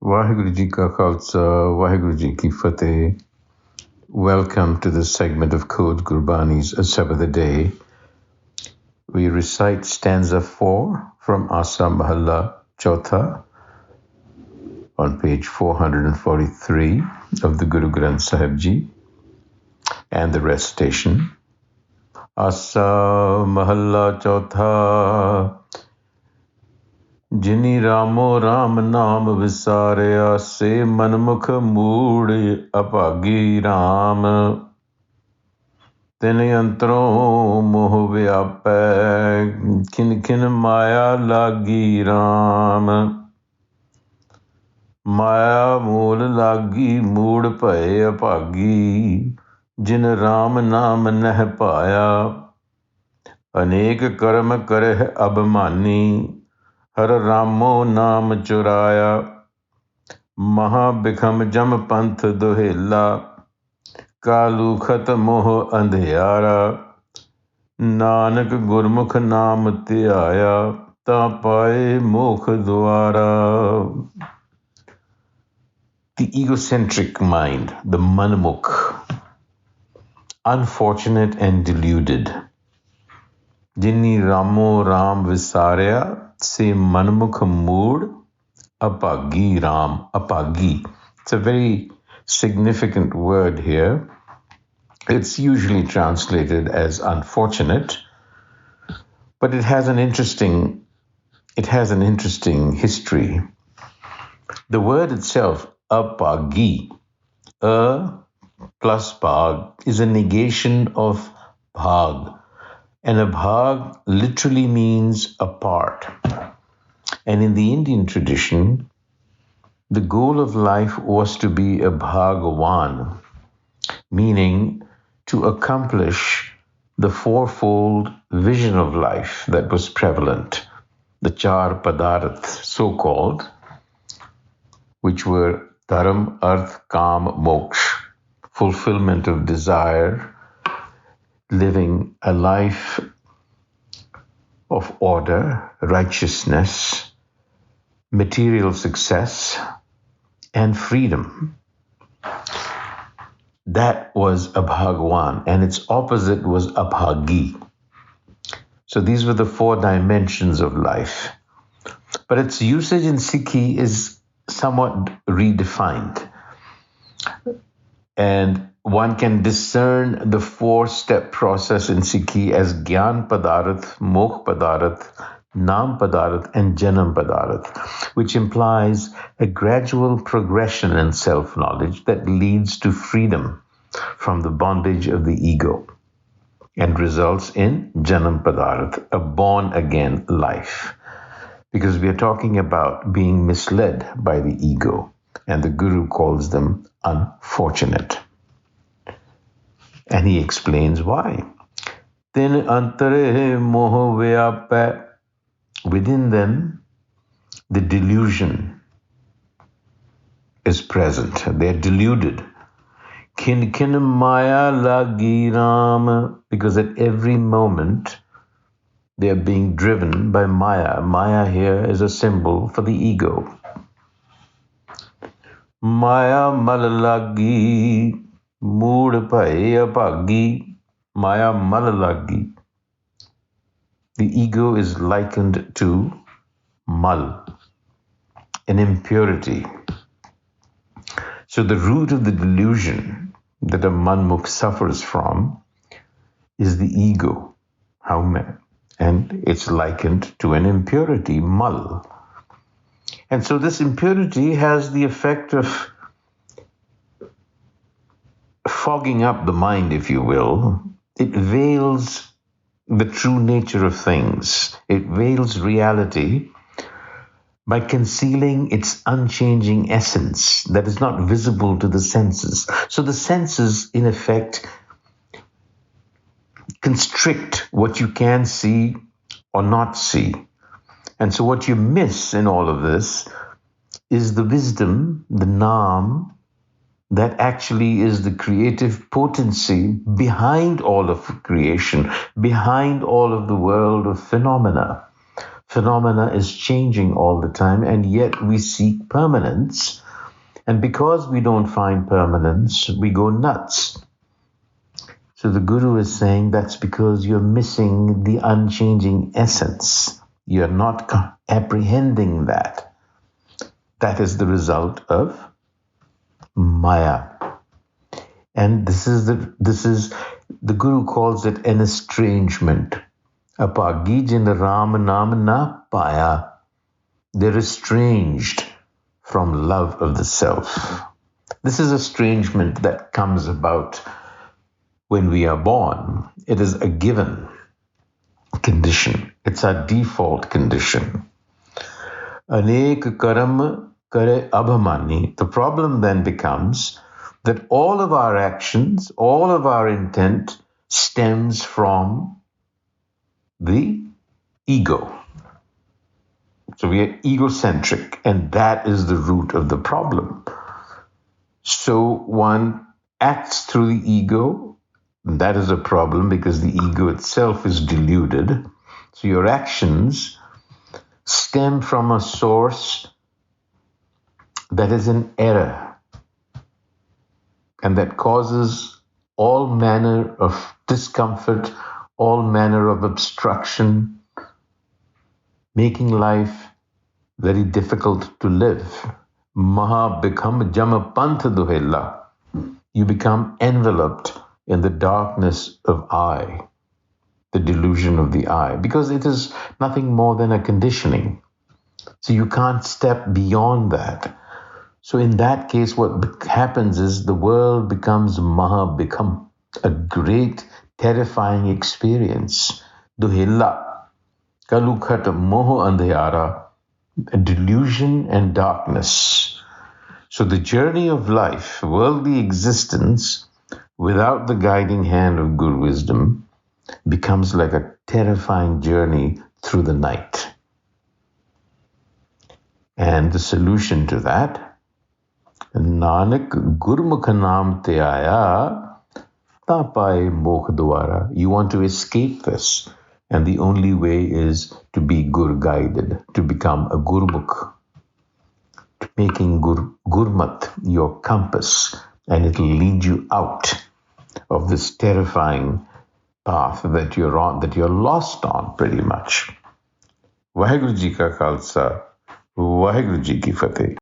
Waheguru Ji Ka Khalsa, Waheguru Ji Ki Fateh. Welcome to this segment of Code Gurbani's a-sabad-a-day. We recite stanza 4 from Asa Mahalla Chautha on page 443 of the Guru Granth Sahib Ji, and the recitation. Asa Mahalla Chautha. Jini Raamo Raam Naam Visaria, se manmukh mood a-sabad-a-day Raam. Tene antron moh vyapੈ, kin kin maya lagi Raam. Maya mool lagi mood paye a-sabad-a-day, jin Raam naam neh paya. Anek karm kareh abmani, हर रामो नाम चुराया. महा बिखम जम पंथ दुहेला, कालू खत मोह अंधियारा. नानक गुरमुख नाम ध्याया, ता पाए मोख द्वारा. The egocentric mind, the manmukh, unfortunate and deluded. Jini Raamo Raam Visaria, se manmukh mood a-sabad-a-day Raam. A-sabad-a-day. It's a very significant word here. It's usually translated as unfortunate, but it has an interesting history. The word itself, a-sabad-a-day, a plus bhag, is a negation of bhag. And a bhag literally means a part. And in the Indian tradition, the goal of life was to be a bhagavan, meaning to accomplish the fourfold vision of life that was prevalent, the char padarth, so-called, which were dharam, arth, kam, moksha, fulfillment of desire, living a life of order, righteousness, material success, and freedom. That was a bhagavan, and its opposite was a bhagi. So these were the 4 dimensions of life. But its usage in Sikhi is somewhat redefined. And one can discern the 4-step process in Sikhi as Gyan Padarth, Mokh Padarth, Naam Padarth, and Janam Padarth, which implies a gradual progression in self-knowledge that leads to freedom from the bondage of the ego and results in Janam Padarth, a born-again life. Because we are talking about being misled by the ego, and the Guru calls them unfortunate. And he explains why. Tin antare moh vyapੈ. Within them, the delusion is present. They're deluded. Kin kin maya lagi Raam. Because at every moment, they are being driven by Maya. Maya here is a symbol for the ego. Maya mal lagi. Mood paye a-sabad-a-day, Maya mal lagi. The ego is likened to mal, an impurity. So the root of the delusion that a manmukh suffers from is the ego. And it's likened to an impurity, mal. And so this impurity has the effect of fogging up the mind, if you will. It veils the true nature of things. It veils reality by concealing its unchanging essence that is not visible to the senses. So the senses, in effect, constrict what you can see or not see. And so what you miss in all of this is the wisdom, the Naam, that actually is the creative potency behind all of creation, behind all of the world of phenomena. Phenomena is changing all the time, and yet we seek permanence. And because we don't find permanence, we go nuts. So the Guru is saying that's because you're missing the unchanging essence. You're not apprehending that. That is the result of Maya. And this is the Guru calls it an estrangement. Apagi jin Raam Naam na paya. They're estranged from love of the self. This is estrangement that comes about when we are born. It is a given condition. It's our default condition. Anek karam kare abhamani. The problem then becomes that all of our actions, all of our intent stems from the ego. So we are egocentric, and that is the root of the problem. So one acts through the ego. That is a problem because the ego itself is deluded. So your actions stem from a source that is in error and that causes all manner of discomfort, all manner of obstruction, making life very difficult to live. Maha become jama panth duhela. You become enveloped in the darkness of I, the delusion of the I, because it is nothing more than a conditioning. So you can't step beyond that. So in that case, what happens is the world becomes become a great, terrifying experience. Duhilla, kalukhat moho andhyara, delusion and darkness. So the journey of life, worldly existence, without the guiding hand of good wisdom, becomes like a terrifying journey through the night. And the solution to that, Nanak Gurmukh Naam te aaya, ta paaye mokh dwara. You want to escape this, and the only way is to be Gur guided, to become a Gurmukh, making Gurmat your compass, and it'll lead you out of this terrifying path that you're on, that you're lost on pretty much. Vaheguru Ji ka Khalsa, Vaheguru Ji ki Fateh.